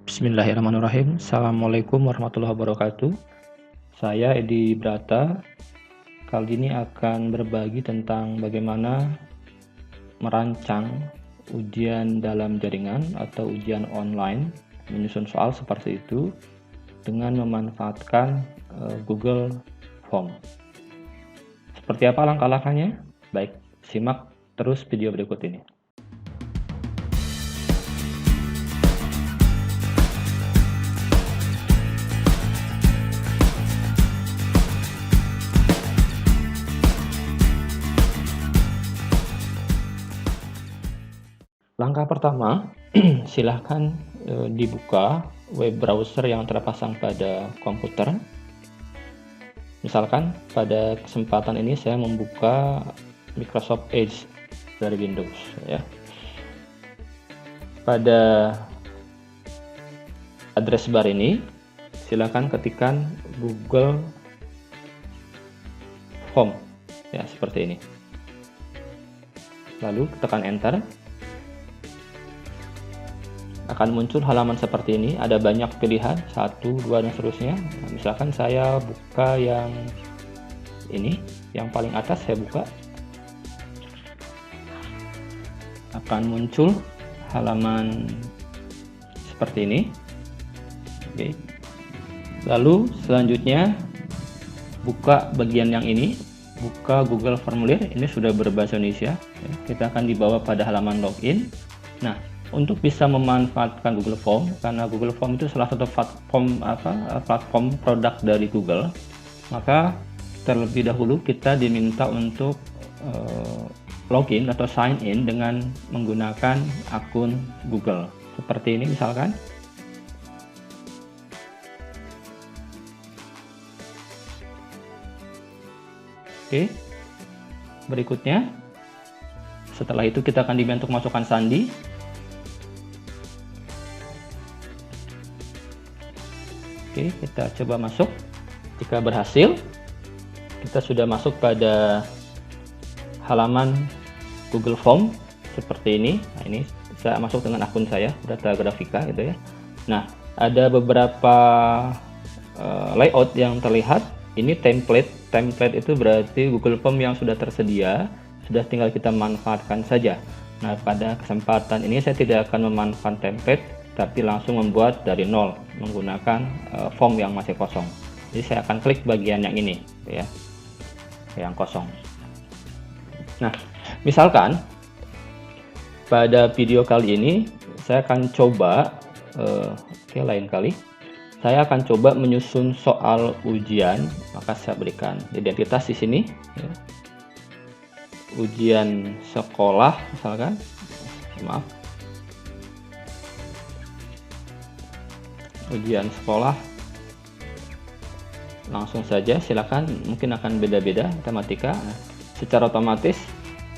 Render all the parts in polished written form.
Bismillahirrahmanirrahim. Assalamualaikum warahmatullahi wabarakatuh. Saya Edi Brata. Kali ini akan berbagi tentang bagaimana merancang ujian dalam jaringan atau ujian online, menyusun soal seperti itu dengan memanfaatkan Google Form. Seperti apa langkah-langkahnya? Baik, simak terus video berikut ini. Langkah pertama, silahkan dibuka web browser yang terpasang pada komputer. Misalkan pada kesempatan ini saya membuka Microsoft Edge dari Windows ya. Pada address bar ini silakan ketikkan Google Form ya, seperti ini. Lalu tekan enter. Akan muncul halaman seperti ini, ada banyak pilihan, 1, 2, dan seterusnya. Nah, misalkan saya buka yang ini, yang paling atas saya buka. Akan muncul halaman seperti ini. Oke. Lalu selanjutnya buka bagian yang ini, buka Google Formulir. Ini sudah berbahasa Indonesia. Kita akan dibawa pada halaman login. Nah, untuk bisa memanfaatkan Google Form, karena Google Form itu salah satu platform produk dari Google, maka terlebih dahulu kita diminta untuk login atau sign in dengan menggunakan akun Google. Seperti ini misalkan. Oke. Berikutnya, setelah itu kita akan diminta untuk masukkan sandi. Oke, kita coba masuk. Jika berhasil, kita sudah masuk pada halaman Google Form seperti ini. Nah, ini saya masuk dengan akun saya, Data Grafika gitu ya. Nah, ada beberapa layout yang terlihat. Ini template. Template itu berarti Google Form yang sudah tersedia, sudah tinggal kita manfaatkan saja. Nah, pada kesempatan ini saya tidak akan memanfaatkan template, tapi langsung membuat dari nol menggunakan form yang masih kosong. Jadi saya akan klik bagian yang ini ya, yang kosong. Nah, misalkan pada video kali ini saya akan coba lain kali saya akan coba menyusun soal ujian, maka saya berikan identitas di sini ya. Ujian sekolah misalkan, maaf, ujian sekolah. Langsung saja silakan, mungkin akan beda-beda matematika. Secara otomatis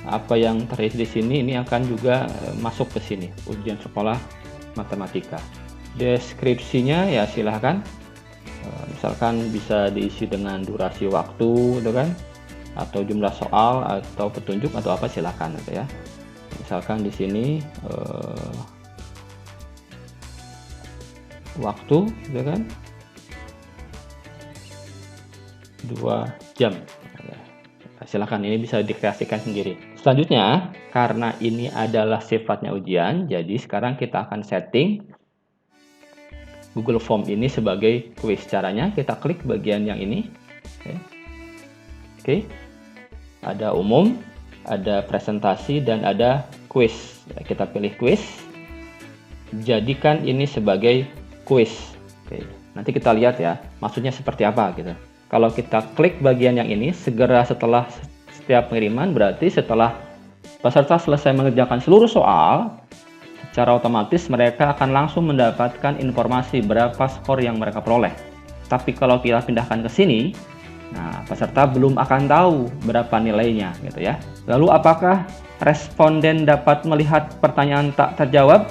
apa yang terisi di sini ini akan juga masuk ke sini, ujian sekolah matematika. Deskripsinya ya silahkan, misalkan bisa diisi dengan durasi waktu gitu kan, atau jumlah soal atau petunjuk atau apa, silahkan gitu ya. Misalkan di sini waktu gitu kan 2 jam. Silahkan, ini bisa dikreasikan sendiri. Selanjutnya, karena ini adalah sifatnya ujian, jadi sekarang kita akan setting Google Form ini sebagai quiz. Caranya kita klik bagian yang ini. Oke. Ada umum, ada presentasi, dan ada quiz. Kita pilih quiz. Jadikan ini sebagai quiz. Oke. Nanti kita lihat ya, maksudnya seperti apa gitu. Kalau kita klik bagian yang ini, segera setelah setiap pengiriman, berarti setelah peserta selesai mengerjakan seluruh soal, secara otomatis mereka akan langsung mendapatkan informasi berapa skor yang mereka peroleh. Tapi kalau kita pindahkan ke sini, nah peserta belum akan tahu berapa nilainya gitu ya. Lalu apakah responden dapat melihat pertanyaan tak terjawab?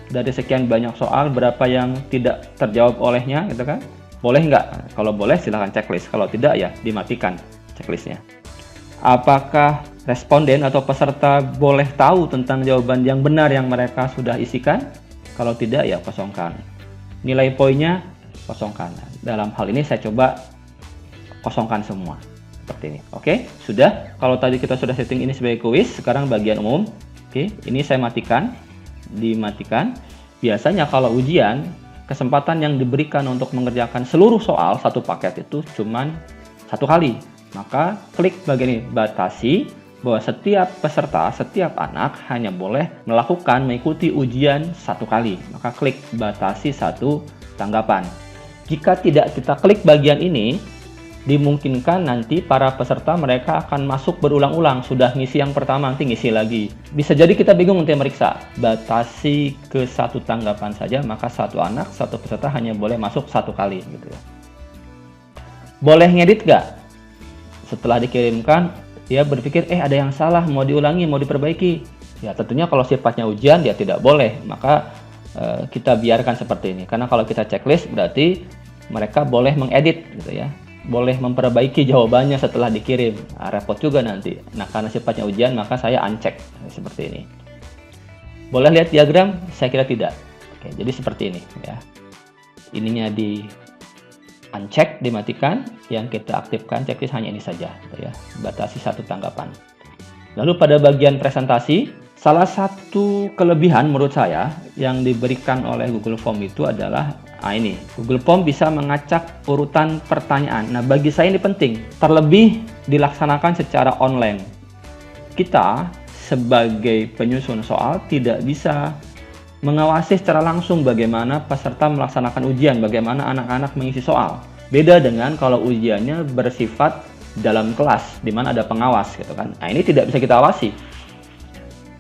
Dari sekian banyak soal, berapa yang tidak terjawab olehnya gitu kan? Boleh nggak? Kalau boleh silahkan checklist, kalau tidak ya dimatikan checklistnya. Apakah responden atau peserta boleh tahu tentang jawaban yang benar yang mereka sudah isikan? Kalau tidak ya kosongkan. nilai poinnya kosongkan. Dalam hal ini saya coba kosongkan semua seperti ini. Oke, sudah. Kalau tadi kita sudah setting ini sebagai kuis, sekarang bagian umum. Oke, ini saya matikan, dimatikan. Biasanya kalau ujian, kesempatan yang diberikan untuk mengerjakan seluruh soal satu paket itu cuman 1 kali. Maka klik bagian ini, batasi bahwa setiap peserta, setiap anak hanya boleh mengikuti ujian 1 kali. Maka klik batasi 1 tanggapan. Jika tidak kita klik bagian ini, dimungkinkan nanti para peserta mereka akan masuk berulang-ulang. Sudah ngisi yang pertama, nanti ngisi lagi. Bisa jadi kita bingung untuk meriksa. Batasi ke 1 tanggapan saja, maka 1 anak, 1 peserta hanya boleh masuk 1 kali. Gitu ya. Boleh ngedit nggak? Setelah dikirimkan, dia berpikir, ada yang salah, mau diulangi, mau diperbaiki. Ya tentunya kalau sifatnya ujian, dia tidak boleh. Maka kita biarkan seperti ini. Karena kalau kita checklist, berarti mereka boleh mengedit, gitu ya. Boleh memperbaiki jawabannya setelah dikirim. Repot juga nanti. Nah, karena sifatnya ujian, maka saya uncheck seperti ini. Boleh lihat diagram? Saya kira tidak. Oke, jadi seperti ini ya. Ininya di uncheck, dimatikan. Yang kita aktifkan checklist hanya ini saja, gitu ya. Batasi 1 tanggapan. Lalu pada bagian presentasi, salah satu kelebihan menurut saya yang diberikan oleh Google Form itu adalah ini, Google Form bisa mengacak urutan pertanyaan. Nah, bagi saya ini penting, terlebih dilaksanakan secara online. Kita sebagai penyusun soal tidak bisa mengawasi secara langsung bagaimana peserta melaksanakan ujian, bagaimana anak-anak mengisi soal. Beda dengan kalau ujiannya bersifat dalam kelas, di mana ada pengawas, gitu kan. Nah, ini tidak bisa kita awasi.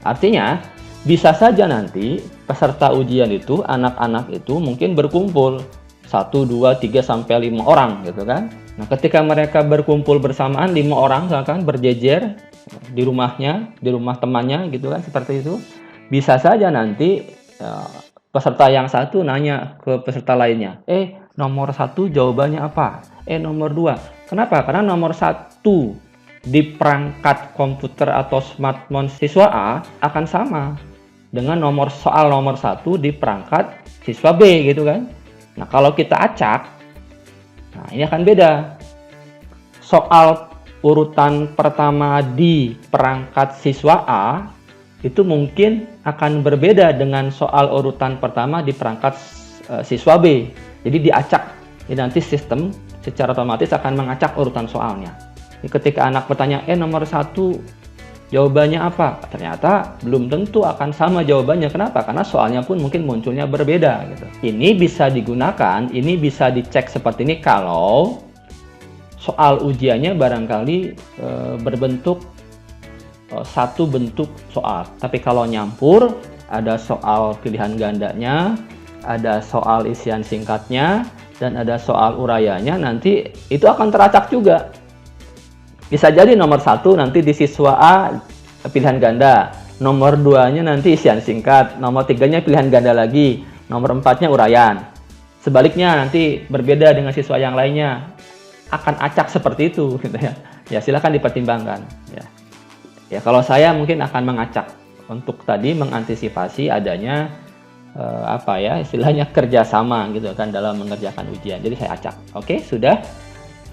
Artinya, bisa saja nanti peserta ujian itu, anak-anak itu mungkin berkumpul 1, 2, 3, sampai 5 orang gitu kan. Nah, ketika mereka berkumpul bersamaan 5 orang misalkan berjejer di rumahnya, di rumah temannya gitu kan, seperti itu. Bisa saja nanti peserta yang satu nanya ke peserta lainnya, nomor 1 jawabannya apa? Nomor 2. Kenapa? Karena nomor 1 di perangkat komputer atau smartphone siswa A akan sama dengan soal nomor 1 di perangkat siswa B gitu kan. Nah, kalau kita acak, nah ini akan beda. Soal urutan pertama di perangkat siswa A itu mungkin akan berbeda dengan soal urutan pertama di perangkat siswa B. Jadi diacak. Jadi nanti sistem secara otomatis akan mengacak urutan soalnya. Jadi ketika anak bertanya, nomor 1 jawabannya apa? Ternyata belum tentu akan sama jawabannya. Kenapa? Karena soalnya pun mungkin munculnya berbeda. Gitu. Ini bisa digunakan, ini bisa dicek seperti ini kalau soal ujiannya barangkali berbentuk satu bentuk soal. Tapi kalau nyampur, ada soal pilihan gandanya, ada soal isian singkatnya, dan ada soal urayanya, nanti itu akan teracak juga. Bisa jadi nomor 1 nanti di siswa A pilihan ganda, nomor 2-nya nanti isian singkat, nomor 3-nya pilihan ganda lagi, nomor 4-nya uraian. Sebaliknya nanti berbeda dengan siswa yang lainnya, akan acak seperti itu gitu ya. Ya silakan dipertimbangkan ya. Ya kalau saya mungkin akan mengacak untuk tadi mengantisipasi adanya istilahnya kerjasama gitu kan dalam mengerjakan ujian. Jadi saya acak. Oke, sudah.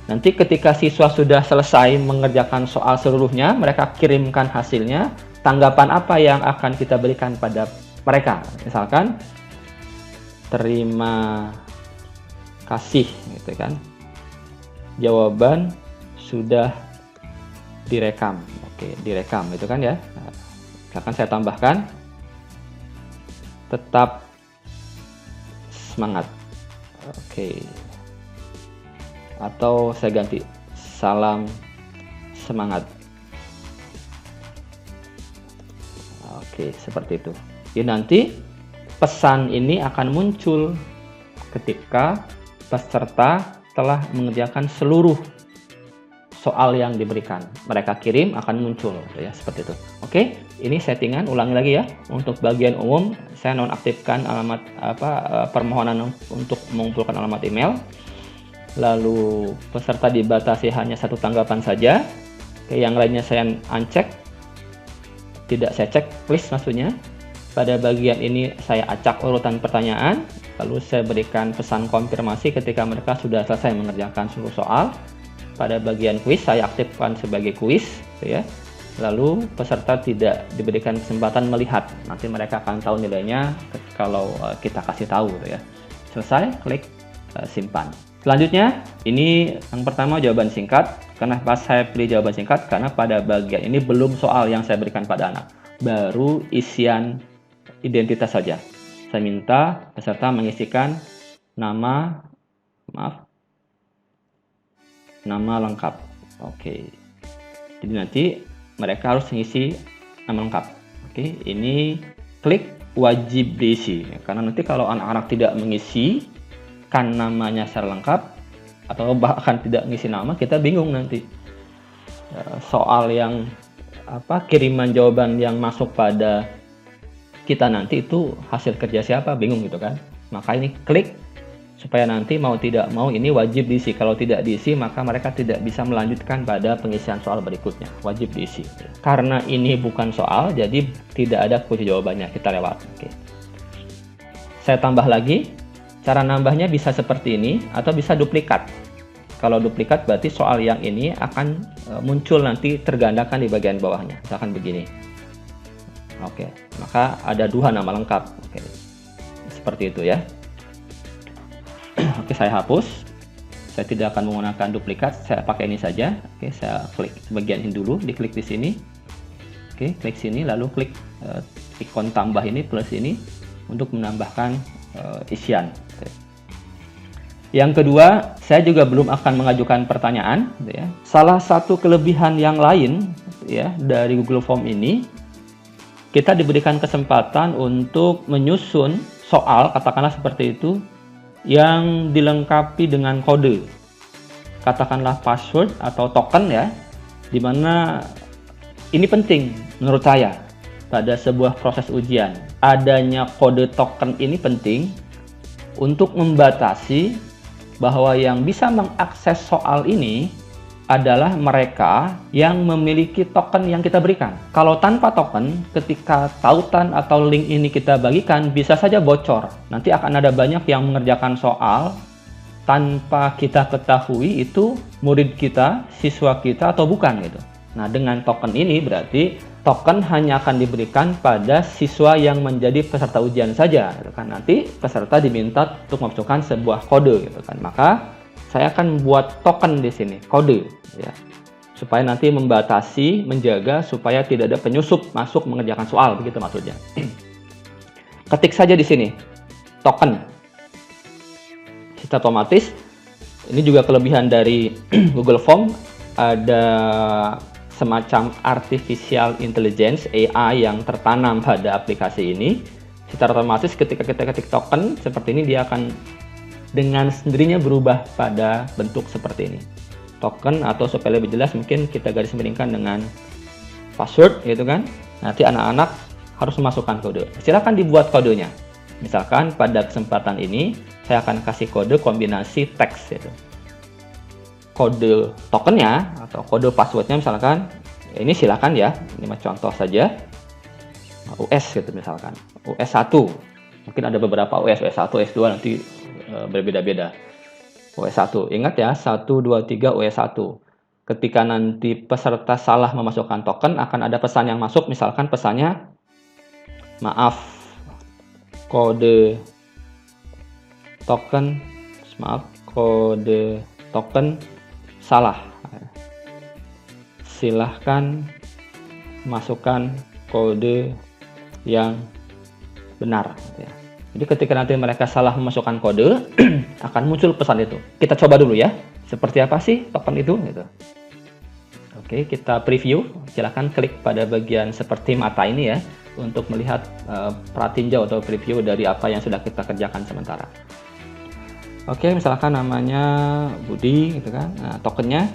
Nanti ketika siswa sudah selesai mengerjakan soal seluruhnya, mereka kirimkan hasilnya, tanggapan apa yang akan kita berikan pada mereka. Misalkan, terima kasih, gitu kan. Jawaban sudah direkam. Oke, direkam, itu kan ya. Nah, misalkan saya tambahkan, tetap semangat. Oke. Atau saya ganti, salam semangat. Oke, seperti itu. Ya, nanti pesan ini akan muncul ketika peserta telah mengerjakan seluruh soal yang diberikan. Mereka kirim akan muncul ya, seperti itu. Oke, ini settingan, ulangi lagi ya. Untuk bagian umum saya nonaktifkan alamat permohonan untuk mengumpulkan alamat email. Lalu peserta dibatasi hanya 1 tanggapan saja. Oke, yang lainnya saya uncheck, tidak saya cek list maksudnya. Pada bagian ini saya acak urutan pertanyaan, lalu saya berikan pesan konfirmasi ketika mereka sudah selesai mengerjakan seluruh soal. Pada bagian kuis saya aktifkan sebagai kuis, gitu ya. Lalu peserta tidak diberikan kesempatan melihat, nanti mereka akan tahu nilainya kalau kita kasih tahu, gitu ya. Selesai, klik simpan. Selanjutnya, ini yang pertama jawaban singkat. Kenapa saya pilih jawaban singkat? Karena pada bagian ini belum soal yang saya berikan pada anak, baru isian identitas saja. Saya minta peserta mengisikan nama lengkap. Oke. Jadi nanti mereka harus mengisi nama lengkap. Oke, ini klik wajib diisi. Karena nanti kalau anak-anak tidak mengisi kan namanya secara lengkap atau bahkan tidak mengisi nama, kita bingung nanti. Soal yang kiriman jawaban yang masuk pada kita nanti itu hasil kerja siapa, bingung gitu kan. Maka ini klik supaya nanti mau tidak mau ini wajib diisi. Kalau tidak diisi maka mereka tidak bisa melanjutkan pada pengisian soal berikutnya. Wajib diisi. Karena ini bukan soal, jadi tidak ada kunci jawabannya, kita lewat. Oke. Saya tambah lagi. Cara nambahnya bisa seperti ini atau bisa duplikat. Kalau duplikat berarti soal yang ini akan muncul nanti tergandakan di bagian bawahnya. Misalkan begini. Oke, maka ada 2 nama lengkap. Oke, seperti itu ya. Oke, saya hapus. Saya tidak akan menggunakan duplikat. Saya pakai ini saja. Oke, saya klik bagian ini dulu. Diklik di sini. Oke, klik sini. Lalu klik ikon tambah ini plus ini untuk menambahkan isian. Oke. Yang kedua, saya juga belum akan mengajukan pertanyaan. Gitu ya. Salah satu kelebihan yang lain ya dari Google Form ini, kita diberikan kesempatan untuk menyusun soal, katakanlah seperti itu, yang dilengkapi dengan kode. Katakanlah password atau token ya, dimana ini penting menurut saya pada sebuah proses ujian. Adanya kode token ini penting untuk membatasi bahwa yang bisa mengakses soal ini adalah mereka yang memiliki token yang kita berikan. Kalau tanpa token, ketika tautan atau link ini kita bagikan, bisa saja bocor. Nanti akan ada banyak yang mengerjakan soal tanpa kita ketahui itu murid kita, siswa kita, atau bukan gitu. Nah, dengan token ini berarti token hanya akan diberikan pada siswa yang menjadi peserta ujian saja. Gitu kan. Nanti peserta diminta untuk memasukkan sebuah kode. Gitu kan. Maka saya akan buat token di sini, kode, ya, supaya nanti membatasi, menjaga supaya tidak ada penyusup masuk mengerjakan soal, begitu maksudnya. Ketik saja di sini, token, secara otomatis. Ini juga kelebihan dari Google Form, ada semacam artificial intelligence (AI) yang tertanam pada aplikasi ini. Secara otomatis ketika kita ketik token seperti ini, dia akan dengan sendirinya berubah pada bentuk seperti ini. Token, atau supaya lebih jelas mungkin kita garis miringkan dengan password gitu kan. Nanti anak-anak harus memasukkan kode. Silakan dibuat kodenya. Misalkan pada kesempatan ini saya akan kasih kode kombinasi teks gitu. Kode tokennya atau kode passwordnya misalkan ini silakan ya. Ini contoh saja. US gitu misalkan. US1. Mungkin ada beberapa US1, US2 nanti berbeda-beda. US1, ingat ya, 1, 2, 3 US1. Ketika nanti peserta salah memasukkan token, akan ada pesan yang masuk, misalkan pesannya, maaf, kode token salah. Silahkan masukkan kode yang benar. Jadi ketika nanti mereka salah memasukkan kode, akan muncul pesan itu. Kita coba dulu ya, seperti apa sih token itu? Gitu. Oke, kita preview. Silahkan klik pada bagian seperti mata ini ya, untuk melihat pratinjau atau preview dari apa yang sudah kita kerjakan sementara. Oke, misalkan namanya Budi, gitu kan. Nah, tokennya.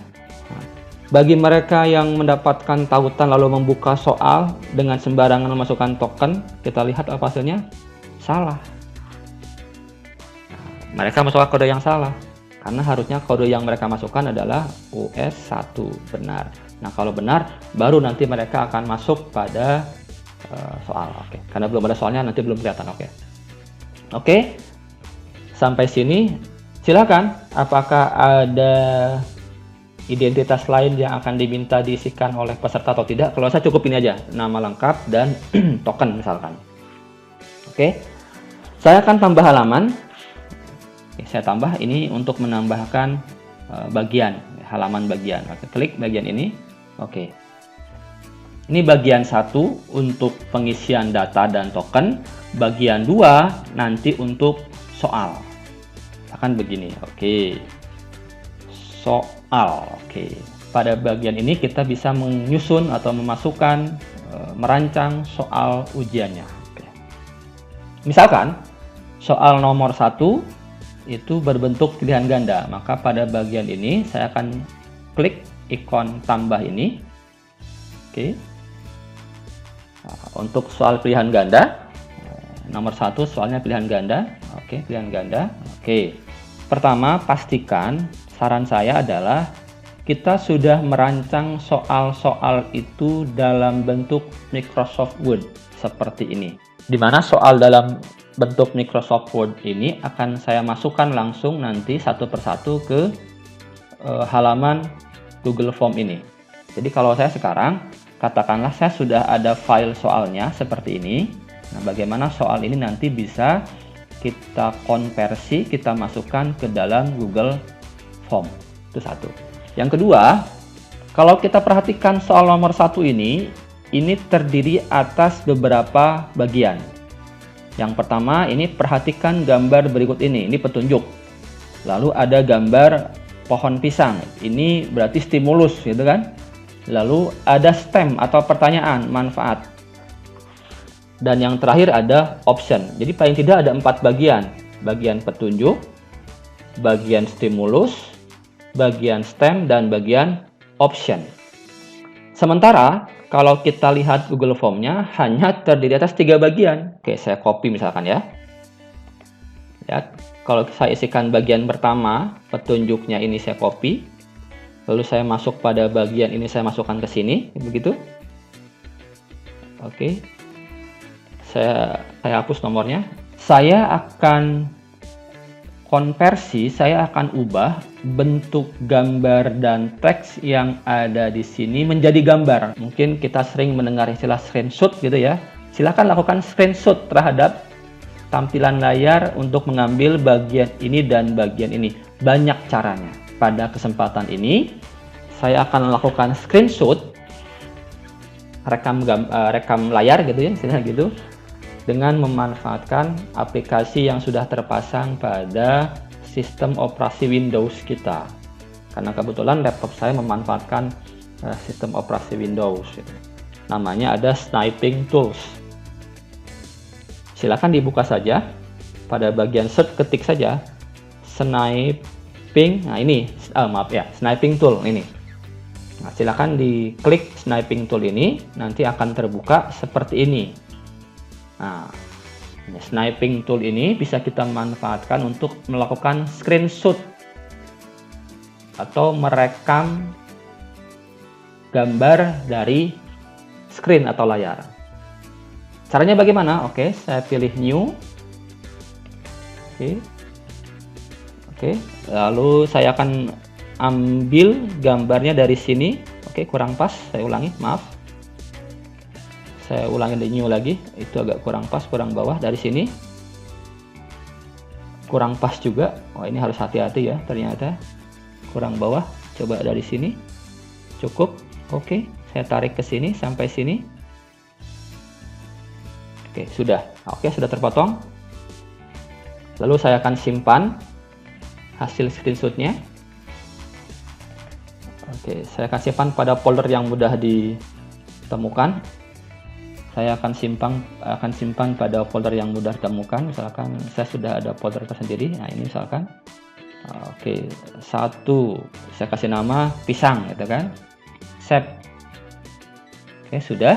Nah, bagi mereka yang mendapatkan tautan lalu membuka soal dengan sembarangan memasukkan token, kita lihat apa hasilnya. Salah. Mereka masukkan kode yang salah. Karena harusnya kode yang mereka masukkan adalah US1, benar. Nah, kalau benar, baru nanti mereka akan masuk pada soal. Oke, karena belum ada soalnya nanti belum kelihatan. Oke, sampai sini silakan. Apakah ada identitas lain yang akan diminta diisikan oleh peserta atau tidak? Kalau saya cukup ini aja, nama lengkap dan token misalkan. Oke, saya akan tambah halaman. Oke, saya tambah ini untuk menambahkan bagian, halaman bagian. Oke, klik bagian ini. Oke, ini bagian 1 untuk pengisian data dan token. Bagian 2 nanti untuk soal. Akan begini. Oke, soal. Oke, pada bagian ini kita bisa menyusun atau memasukkan, merancang soal ujiannya. Oke. Misalkan soal nomor 1 itu berbentuk pilihan ganda, maka pada bagian ini saya akan klik ikon tambah ini. Oke. Nah, untuk soal pilihan ganda nomor 1 soalnya pilihan ganda. Oke, pilihan ganda. Oke. Pertama, pastikan, saran saya adalah kita sudah merancang soal-soal itu dalam bentuk Microsoft Word seperti ini. Di mana soal dalam bentuk Microsoft Word ini akan saya masukkan langsung nanti satu persatu ke halaman Google Form ini. Jadi kalau saya sekarang, katakanlah saya sudah ada file soalnya seperti ini. Nah, bagaimana soal ini nanti bisa kita konversi, kita masukkan ke dalam Google Form. Itu satu. Yang kedua, kalau kita perhatikan soal nomor 1 ini terdiri atas beberapa bagian. Yang pertama, ini perhatikan gambar berikut ini petunjuk. Lalu ada gambar pohon pisang, ini berarti stimulus gitu kan. Lalu ada stem atau pertanyaan, manfaat. Dan yang terakhir ada option. Jadi paling tidak ada 4 bagian. Bagian petunjuk, bagian stimulus, bagian stem, dan bagian option. Sementara kalau kita lihat Google Form-nya hanya terdiri atas 3 bagian. Oke, saya copy misalkan ya. Lihat, kalau saya isikan bagian pertama, petunjuknya ini saya copy. Lalu saya masuk pada bagian ini, saya masukkan ke sini, begitu. Oke. Saya hapus nomornya. Saya akan konversi, saya akan ubah bentuk gambar dan teks yang ada di sini menjadi gambar. Mungkin kita sering mendengar istilah screenshot gitu ya. Silakan lakukan screenshot terhadap tampilan layar untuk mengambil bagian ini dan bagian ini. Banyak caranya. Pada kesempatan ini, saya akan melakukan screenshot, rekam layar gitu ya, istilahnya gitu, dengan memanfaatkan aplikasi yang sudah terpasang pada sistem operasi Windows kita. Karena kebetulan laptop saya memanfaatkan sistem operasi Windows. Gitu. Namanya ada Sniping Tools. Silakan dibuka saja. Pada bagian search ketik saja Sniping. Nah ini, Sniping Tool ini. Nah, silakan diklik Sniping Tool ini, nanti akan terbuka seperti ini. Nah, Sniping Tool ini bisa kita manfaatkan untuk melakukan screenshot atau merekam gambar dari screen atau layar. Caranya bagaimana? Oke, saya pilih New. Oke, lalu saya akan ambil gambarnya dari sini. Oke, kurang pas, saya ulangi, maaf. Saya ulangi di New lagi, itu agak kurang pas, kurang bawah dari sini. Kurang pas juga. Oh, ini harus hati-hati ya, ternyata. Kurang bawah, coba dari sini. Cukup. Oke, saya tarik ke sini sampai sini. Oke, sudah. Oke, sudah terpotong. Lalu saya akan simpan hasil screenshotnya. Oke, saya akan simpan pada folder yang mudah ditemukan. Saya akan simpan pada folder yang mudah ditemukan. Misalkan saya sudah ada folder tersendiri. Nah, ini misalkan. Oke, 1. Saya kasih nama pisang, gitu kan. Save. Oke, sudah.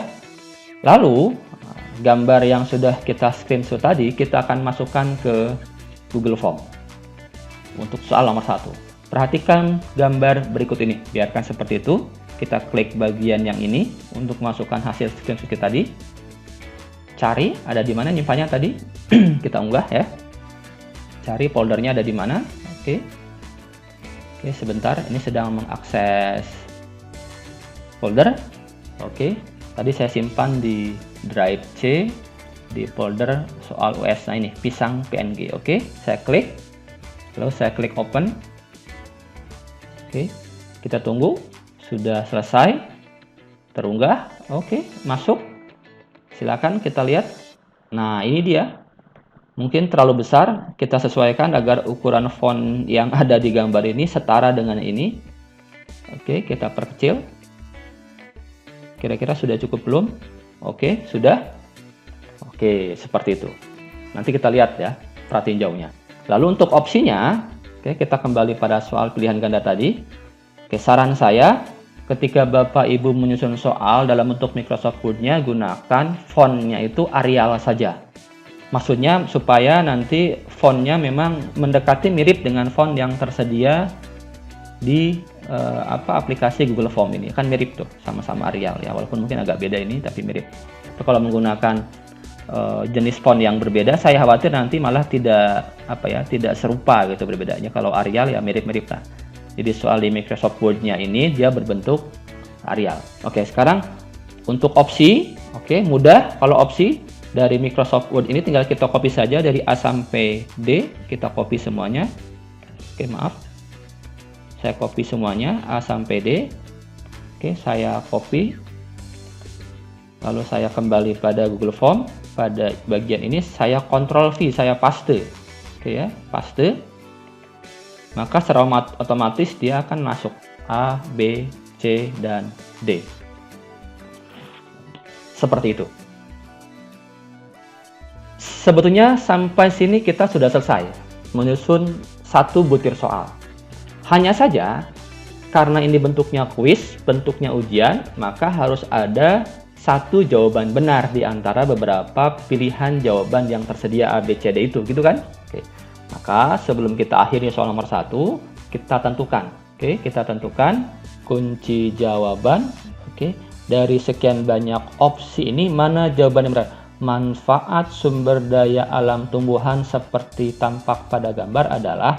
Lalu, gambar yang sudah kita screenshot tadi, kita akan masukkan ke Google Form. Untuk soal nomor 1. Perhatikan gambar berikut ini. Biarkan seperti itu. Kita klik bagian yang ini untuk masukkan hasil screenshot kita tadi. cari ada di mana nyimpannya tadi. Kita unggah ya. Cari foldernya ada di mana. Oke. Oke, sebentar, ini sedang mengakses folder. Oke, tadi saya simpan di drive C di folder soal US. Nah, ini pisang PNG. Oke, saya klik, lalu saya klik open. Oke, kita tunggu. Sudah selesai, terunggah. Oke, masuk. Silakan kita lihat. Nah, ini dia. Mungkin terlalu besar, kita sesuaikan agar ukuran font yang ada di gambar ini setara dengan ini. Oke, kita perkecil. Kira-kira sudah cukup belum? Oke, sudah. Oke, seperti itu. Nanti kita lihat ya, perhatiin jauhnya. Lalu untuk opsinya, oke, kita kembali pada soal pilihan ganda tadi. Oke, saran saya, ketika Bapak Ibu menyusun soal dalam bentuk Microsoft Word-nya, gunakan fontnya itu Arial saja. Maksudnya supaya nanti fontnya memang mendekati mirip dengan font yang tersedia di aplikasi Google Form ini. Kan mirip tuh, sama-sama Arial ya, walaupun mungkin agak beda ini tapi mirip. Tapi kalau menggunakan jenis font yang berbeda, saya khawatir nanti malah tidak serupa gitu berbedanya. Kalau Arial ya mirip-mirip lah. Jadi soal di Microsoft Word-nya ini dia berbentuk Arial. Oke, sekarang untuk opsi, oke, mudah kalau opsi. Dari Microsoft Word ini tinggal kita copy saja dari A sampai D, kita copy semuanya. Oke, maaf. Saya copy semuanya A sampai D. Oke, saya copy. Lalu saya kembali pada Google Form, pada bagian ini saya Ctrl V, saya paste. Oke ya, paste. Maka secara otomatis dia akan masuk A, B, C dan D. Seperti itu. Sebetulnya sampai sini kita sudah selesai menyusun satu butir soal. Hanya saja karena ini bentuknya kuis, bentuknya ujian, maka harus ada satu jawaban benar di antara beberapa pilihan jawaban yang tersedia A, B, C, D itu, gitu kan? Oke. Maka sebelum kita akhiri soal nomor 1, kita tentukan. Oke, kita tentukan kunci jawaban. Oke, dari sekian banyak opsi ini mana jawaban yang benar? Manfaat sumber daya alam tumbuhan seperti tampak pada gambar adalah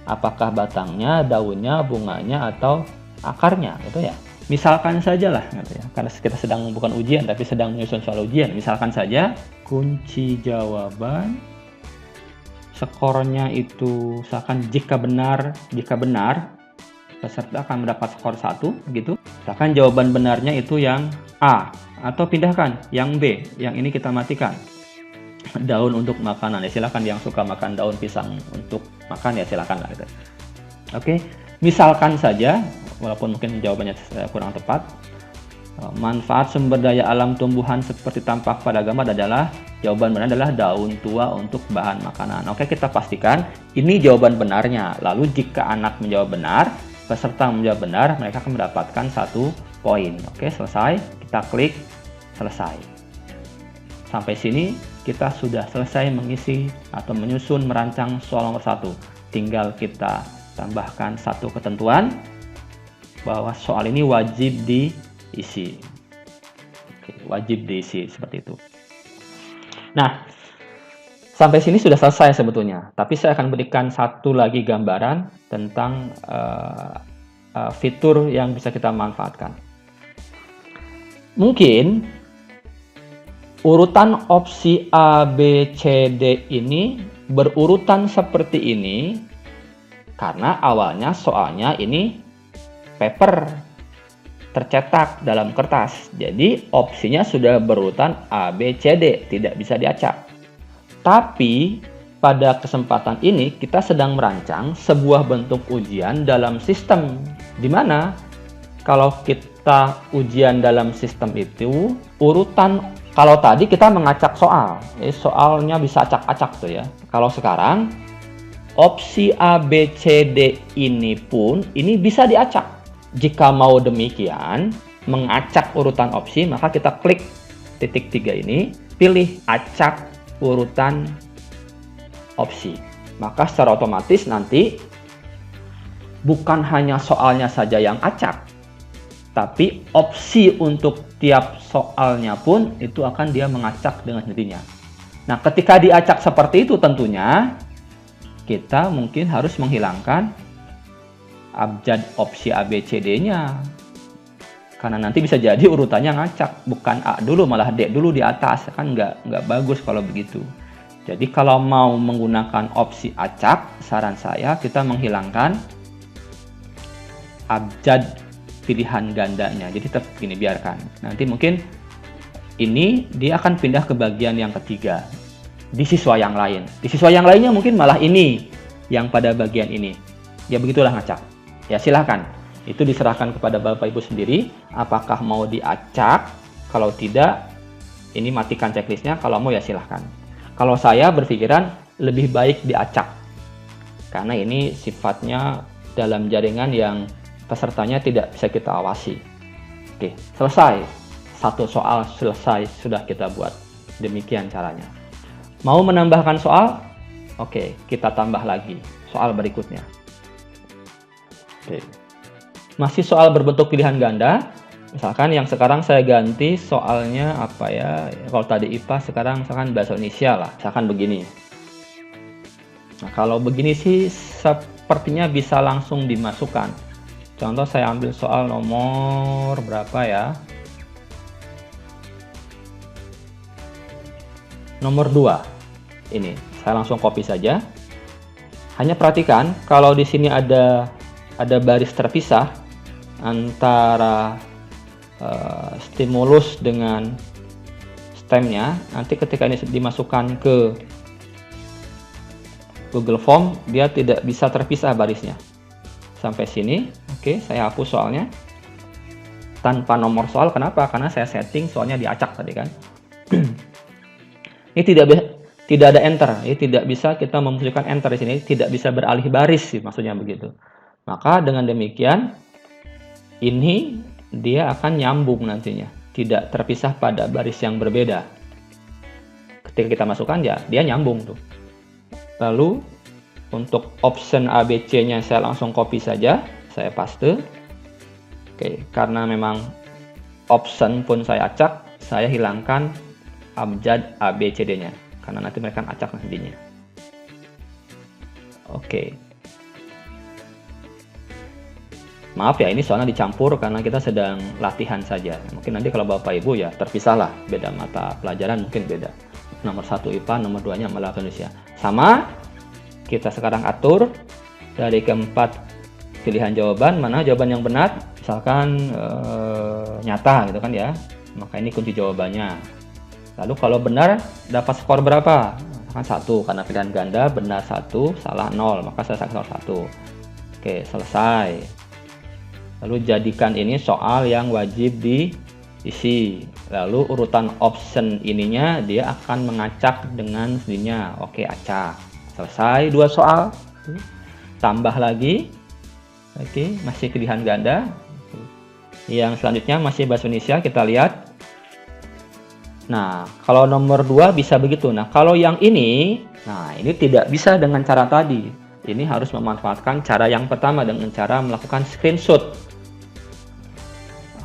apakah batangnya, daunnya, bunganya, atau akarnya, gitu ya. Misalkan saja lah, gitu ya. Karena kita sedang bukan ujian, tapi sedang menyusun soal ujian. Misalkan saja kunci jawaban skornya itu, misalkan jika benar, peserta akan mendapat skor 1, gitu. Misalkan jawaban benarnya itu yang A. Atau pindahkan yang B, yang ini kita matikan. Daun untuk makanan, ya silakan yang suka makan daun pisang untuk makan ya silakan lah gitu. Oke, misalkan saja, walaupun mungkin jawabannya kurang tepat, manfaat sumber daya alam tumbuhan seperti tampak pada gambar adalah, jawaban benar adalah daun tua untuk bahan makanan. Oke, kita pastikan ini jawaban benarnya. Lalu jika anak menjawab benar, peserta menjawab benar, mereka akan mendapatkan 1 poin. Oke, selesai. Kita klik selesai. Sampai sini kita sudah selesai mengisi atau menyusun merancang soal nomor 1. Tinggal kita tambahkan satu ketentuan bahwa soal ini wajib diisi. Oke, wajib diisi seperti itu. Nah, sampai sini sudah selesai sebetulnya. Tapi saya akan berikan satu lagi gambaran tentang fitur yang bisa kita manfaatkan. Mungkin urutan opsi A, B, C, D ini berurutan seperti ini karena awalnya soalnya ini paper tercetak dalam kertas. Jadi opsinya sudah berurutan A, B, C, D, tidak bisa diacak. Tapi pada kesempatan ini kita sedang merancang sebuah bentuk ujian dalam sistem di mana kalau kita ujian dalam sistem itu urutan, kalau tadi kita mengacak soal, soalnya bisa acak-acak tuh ya. Kalau sekarang opsi A, B, C, D ini pun ini bisa diacak. Jika mau demikian mengacak urutan opsi, maka kita klik titik 3 ini, pilih acak urutan opsi. Maka secara otomatis nanti bukan hanya soalnya saja yang acak, Tapi opsi untuk tiap soalnya pun itu akan dia mengacak dengan sendirinya. Nah, ketika diacak seperti itu tentunya kita mungkin harus menghilangkan abjad opsi ABCD-nya. Karena nanti bisa jadi urutannya ngacak, bukan A dulu malah D dulu di atas, kan nggak bagus kalau begitu. Jadi kalau mau menggunakan opsi acak, saran saya kita menghilangkan abjad pilihan gandanya. Jadi tetap gini, biarkan. Nanti mungkin ini dia akan pindah ke bagian yang ketiga di siswa yang lain. Di siswa yang lainnya mungkin malah ini yang pada bagian ini. Ya begitulah ngacak. Ya silahkan. Itu diserahkan kepada Bapak Ibu sendiri. Apakah mau diacak? Kalau tidak, ini matikan checklistnya. Kalau mau ya silahkan. Kalau saya berpikiran lebih baik diacak. Karena ini sifatnya dalam jaringan yang pesertanya tidak bisa kita awasi. Oke, selesai. Satu soal selesai, sudah kita buat. Demikian caranya. Mau menambahkan soal? Oke, kita tambah lagi soal berikutnya. Oke. Masih soal berbentuk pilihan ganda. Misalkan yang sekarang saya ganti soalnya apa ya? Kalau tadi IPA, sekarang misalkan bahasa Indonesia lah. Misalkan begini. Nah, kalau begini sih sepertinya bisa langsung dimasukkan. Contoh saya ambil soal nomor berapa ya? Nomor 2. Ini, saya langsung copy saja. Hanya perhatikan kalau di sini ada baris terpisah antara stimulus dengan stemnya. Nanti ketika ini dimasukkan ke Google Form, dia tidak bisa terpisah barisnya. Sampai sini, oke, saya hapus soalnya. Tanpa nomor soal, kenapa? Karena saya setting soalnya diacak tadi kan. Ini tidak ada enter, ya, tidak bisa kita memunculkan enter di sini, tidak bisa beralih baris sih, maksudnya begitu. Maka dengan demikian, ini dia akan nyambung nantinya, tidak terpisah pada baris yang berbeda. Ketika kita masukkan ya, dia nyambung tuh. Lalu untuk option ABC-nya saya langsung copy saja, saya paste. Oke, karena memang option pun saya acak, saya hilangkan abjad ABCD-nya, karena nanti mereka akan acak nantinya. Oke. Maaf ya, ini soalnya dicampur karena kita sedang latihan saja. Mungkin nanti kalau Bapak Ibu ya terpisah lah, beda mata pelajaran mungkin beda. Nomor 1 IPA, nomor 2-nya malah Indonesia. Sama, kita sekarang atur dari keempat pilihan jawaban, mana jawaban yang benar, misalkan nyata gitu kan ya, maka ini kunci jawabannya. Lalu kalau benar dapat skor berapa? Misalkan 1, karena pilihan ganda benar 1, salah 0, maka saya skor 1. Oke, selesai. Lalu jadikan ini soal yang wajib diisi. Lalu urutan option ininya dia akan mengacak dengan sendirinya. Oke, acak. Selesai 2 soal. Tambah lagi. Oke, masih pilihan ganda. Yang selanjutnya masih bahasa Indonesia, kita lihat. Nah, kalau nomor 2 bisa begitu. Nah, kalau yang ini, nah ini tidak bisa dengan cara tadi. Ini harus memanfaatkan cara yang pertama dengan cara melakukan screenshot.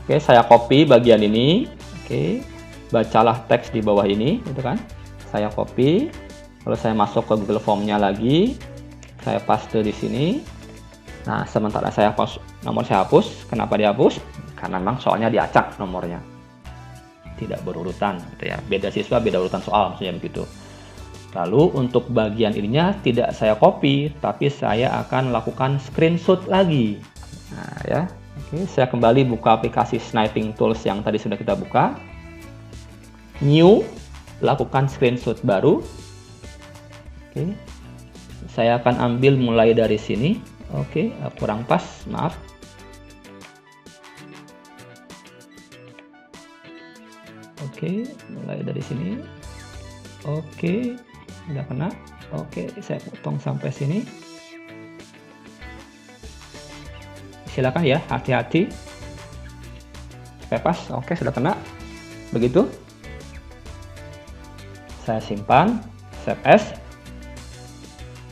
Oke, saya copy bagian ini. Oke, bacalah teks di bawah ini, gitu kan? Saya copy. Lalu saya masuk ke Google Form-nya lagi, saya paste di sini. Nah, sementara saya hapus, nomor saya hapus. Kenapa dihapus? Karena memang soalnya diacak nomornya, tidak berurutan, gitu ya. Beda siswa, beda urutan soal, maksudnya begitu. Lalu untuk bagian ininya tidak saya copy, tapi saya akan lakukan screenshot lagi. Nah, ya, oke, saya kembali buka aplikasi Sniping Tools yang tadi sudah kita buka. New, lakukan screenshot baru. Oke, saya akan ambil mulai dari sini. Oke, kurang pas, maaf. Oke, mulai dari sini. Oke, udah kena. Oke, saya potong sampai sini. Silakan ya, hati-hati. Sampai pas. Oke, sudah kena. Begitu. Saya simpan, save as.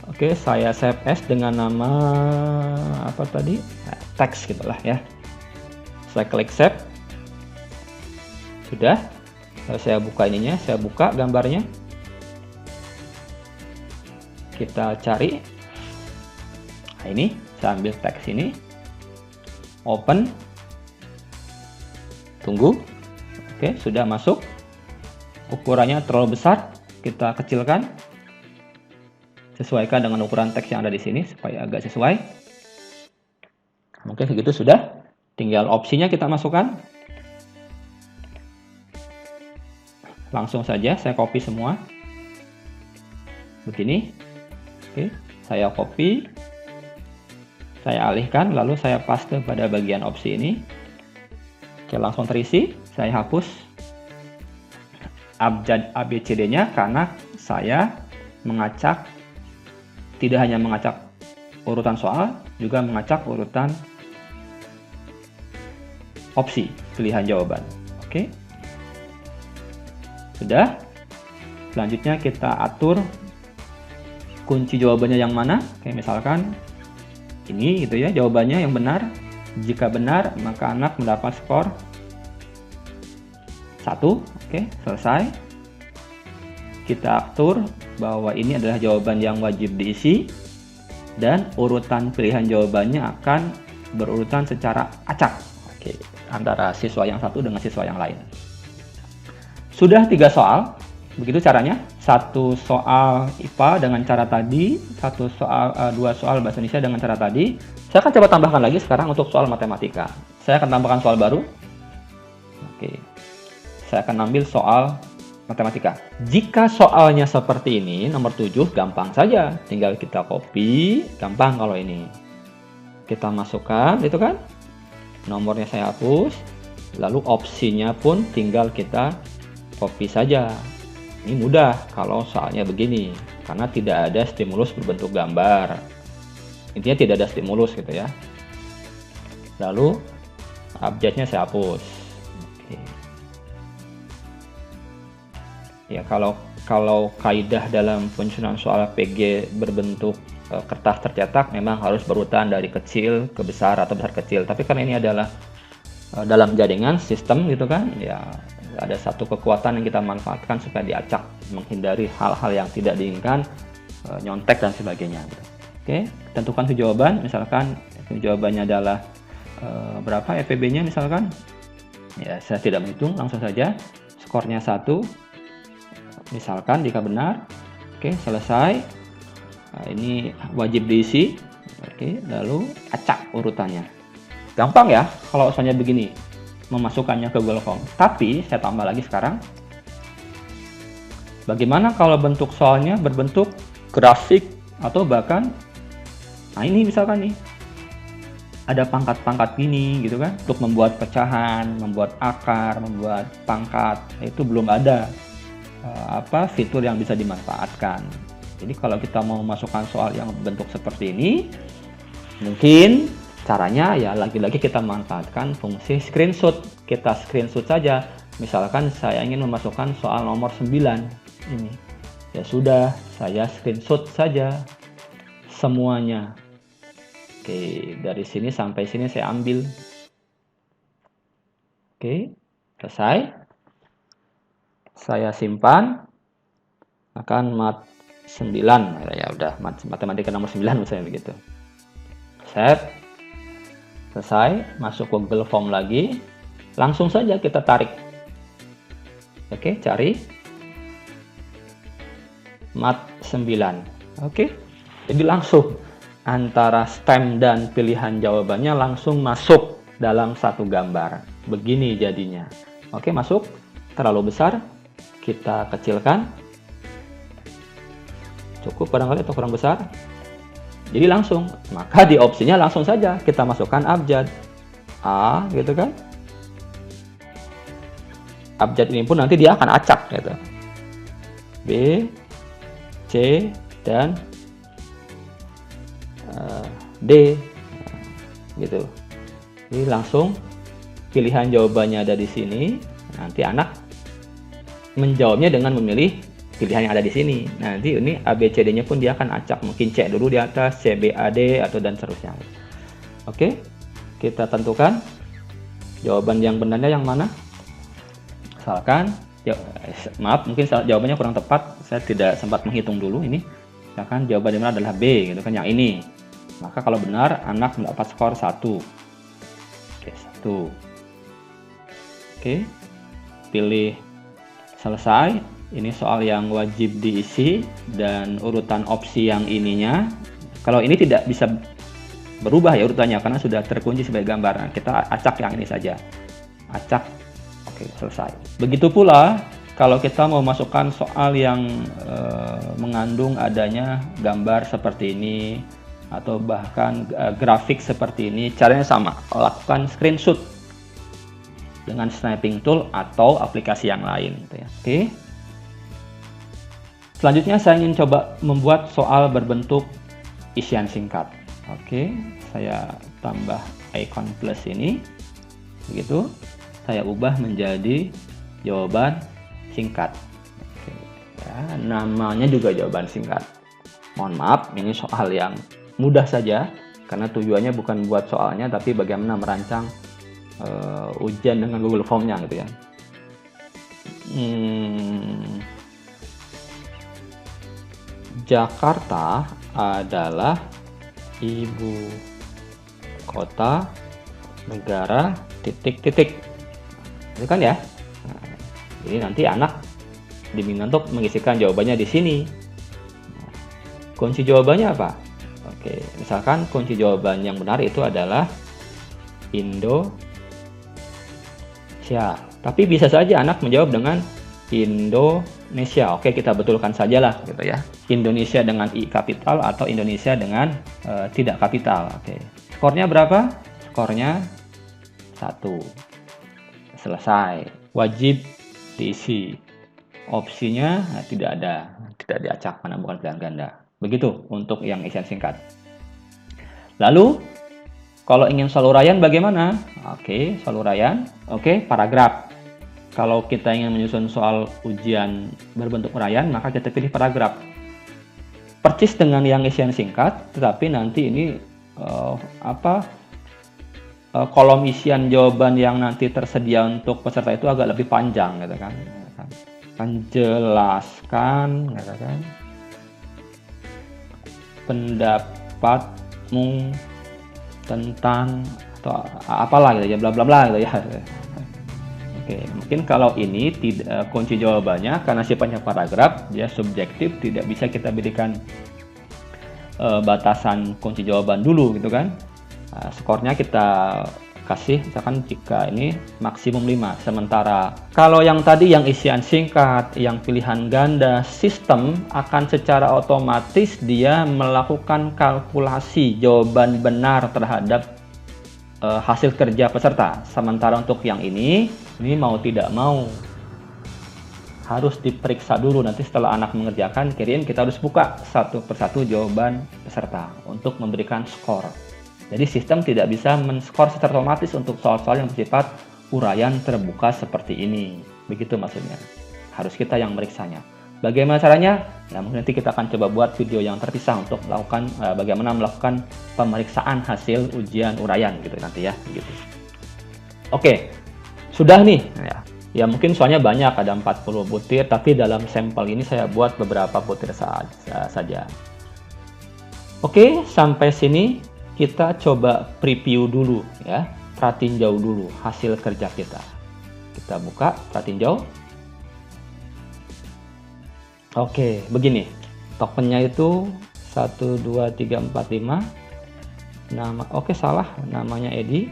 Oke, saya save as dengan nama apa tadi? Teks gitulah ya. Saya klik save. Sudah. Lalu saya buka ininya, saya buka gambarnya. Kita cari. Nah, ini saya ambil teks ini. Open. Tunggu. Oke, sudah masuk. Ukurannya terlalu besar, kita kecilkan. Sesuaikan dengan ukuran teks yang ada di sini supaya agak sesuai. Mungkin segitu sudah. Tinggal opsinya kita masukkan. Langsung saja saya copy semua. Begini. Oke, saya copy. Saya alihkan, lalu saya paste pada bagian opsi ini. Oke, langsung terisi. Saya hapus abjad ABCD-nya karena saya mengacak, tidak hanya mengacak urutan soal, juga mengacak urutan opsi pilihan jawaban. Oke. Sudah. Selanjutnya kita atur kunci jawabannya yang mana. Oke, misalkan ini gitu ya, jawabannya yang benar. Jika benar, maka anak mendapat skor 1. Oke, selesai. Kita atur bahwa ini adalah jawaban yang wajib diisi dan urutan pilihan jawabannya akan berurutan secara acak. Oke, antara siswa yang satu dengan siswa yang lain. Sudah 3 soal, begitu caranya. 1 soal IPA dengan cara tadi, 2 soal bahasa Indonesia dengan cara tadi. Saya akan coba tambahkan lagi sekarang untuk soal matematika. Saya akan tambahkan soal baru. Oke, saya akan ambil soal matematika. Jika soalnya seperti ini, nomor 7, gampang saja. Tinggal kita copy, gampang kalau ini. Kita masukkan, itu kan. Nomornya saya hapus, lalu opsinya pun tinggal kita copy saja. Ini mudah kalau soalnya begini, karena tidak ada stimulus berbentuk gambar. Intinya tidak ada stimulus gitu ya. Lalu abjadnya saya hapus. Oke. Ya, kalau kaidah dalam penyusunan soal PG berbentuk kertas tercetak memang harus berurutan dari kecil ke besar atau besar kecil. Tapi karena ini adalah dalam jaringan sistem gitu kan, ya ada satu kekuatan yang kita manfaatkan supaya diacak, menghindari hal-hal yang tidak diinginkan, nyontek dan sebagainya. Oke, tentukan jawaban. Misalkan jawabannya adalah berapa FPB-nya misalkan. Ya, saya tidak menghitung, langsung saja. Skornya 1. Misalkan jika benar. Oke, selesai. Nah, ini wajib diisi. Oke, lalu acak urutannya. Gampang ya kalau soalnya begini, memasukkannya ke Google Form. Tapi saya tambah lagi sekarang. Bagaimana kalau bentuk soalnya berbentuk grafik atau bahkan, nah ini misalkan nih, ada pangkat-pangkat gini gitu kan, untuk membuat pecahan, membuat akar, membuat pangkat, itu belum ada fitur yang bisa dimanfaatkan. Jadi kalau kita mau memasukkan soal yang bentuk seperti ini, mungkin caranya ya lagi-lagi kita manfaatkan fungsi screenshot. Kita screenshot saja. Misalkan saya ingin memasukkan soal nomor 9 ini. Ya sudah, saya screenshot saja semuanya. Oke, dari sini sampai sini saya ambil. Oke, selesai. Saya simpan. Akan mat 9. Ya udah, matematika nomor 9 misalnya begitu. Save. Selesai, masuk Google Form lagi. Langsung saja kita tarik. Oke, cari mat 9. Oke. Jadi langsung antara stem dan pilihan jawabannya langsung masuk dalam satu gambar. Begini jadinya. Oke, masuk. Terlalu besar, kita kecilkan. Cukup barangkali atau kurang besar. Jadi langsung, maka di opsinya langsung saja kita masukkan abjad A gitu kan. Abjad ini pun nanti dia akan acak gitu. B, C, dan D gitu. Jadi langsung pilihan jawabannya ada di sini. Nanti anak menjawabnya dengan memilih pilihan yang ada di sini. Nanti ini ABCD-nya pun dia akan acak. Mungkin C dulu di atas, C, B, A, D, atau dan seterusnya. Oke, kita tentukan Jawaban yang benarnya yang mana? Misalkan, maaf mungkin jawabannya kurang tepat, saya tidak sempat menghitung dulu ini. Misalkan jawaban yang benar adalah B, gitu kan, yang ini. Maka kalau benar, anak mendapat skor 1. Oke, 1. Oke, pilih selesai. Ini soal yang wajib diisi dan urutan opsi yang ininya. Kalau ini tidak bisa berubah ya urutannya karena sudah terkunci sebagai gambar. Nah, kita acak yang ini saja. Acak. Oke, selesai. Begitu pula kalau kita mau masukkan soal yang mengandung adanya gambar seperti ini atau bahkan grafik seperti ini, caranya sama. Lakukan screenshot dengan sniping tool atau aplikasi yang lain gitu ya. Oke. Selanjutnya saya ingin coba membuat soal berbentuk isian singkat. Oke, saya tambah icon plus ini. Begitu. Saya ubah menjadi jawaban singkat. Oke, ya, namanya juga jawaban singkat. Mohon maaf, ini soal yang mudah saja karena tujuannya bukan buat soalnya tapi bagaimana merancang ujian dengan Google Form-nya gitu ya. Jakarta adalah ibu kota negara titik-titik. Itu kan ya. Nah, jadi nanti anak diminta untuk mengisikan jawabannya di sini. Kunci jawabannya apa? Oke, misalkan kunci jawaban yang benar itu adalah Indonesia. Tapi bisa saja anak menjawab dengan Indonesia. Oke, kita betulkan sajalah gitu ya. Indonesia dengan I kapital atau Indonesia dengan tidak kapital. Oke. Skornya berapa? Skornya 1. Selesai. Wajib diisi. Opsinya tidak ada, tidak diacak karena bukan pilihan ganda. Begitu untuk yang isian singkat. Lalu kalau ingin soal uraian bagaimana? Oke, soal uraian. Oke, paragraf. Kalau kita ingin menyusun soal ujian berbentuk uraian, maka kita pilih paragraf. Persis dengan yang isian singkat, tetapi nanti ini kolom isian jawaban yang nanti tersedia untuk peserta itu agak lebih panjang, gitu kan? Menjelaskan, gitu kan? Pendapatmu tentang atau apalah gitu ya, bla bla bla gitu ya. Oke, mungkin kalau ini tidak kunci jawabannya karena sifatnya paragraf, dia subjektif, tidak bisa kita berikan batasan kunci jawaban dulu gitu kan. Skornya kita kasih misalkan jika ini maksimum 5. Sementara kalau yang tadi yang isian singkat, yang pilihan ganda, sistem akan secara otomatis dia melakukan kalkulasi jawaban benar terhadap hasil kerja peserta. Sementara untuk yang ini mau tidak mau harus diperiksa dulu. Nanti setelah anak mengerjakan kirim, kita harus buka satu persatu jawaban peserta untuk memberikan skor. Jadi sistem tidak bisa men-skor secara otomatis untuk soal-soal yang bersifat uraian terbuka seperti ini. Begitu maksudnya. Harus kita yang meriksanya. Bagaimana caranya? Ya, mungkin nanti kita akan coba buat video yang terpisah untuk melakukan bagaimana melakukan pemeriksaan hasil ujian uraian gitu nanti ya, gitu. Oke. Sudah nih ya. Ya mungkin soalnya banyak, ada 40 butir, tapi dalam sampel ini saya buat beberapa butir saja. Oke, sampai sini kita coba preview dulu ya, pratinjau dulu hasil kerja kita. Kita buka pratinjau. Oke, begini. Tokennya itu 1 2 3 4 5. Nama salah, namanya Edi.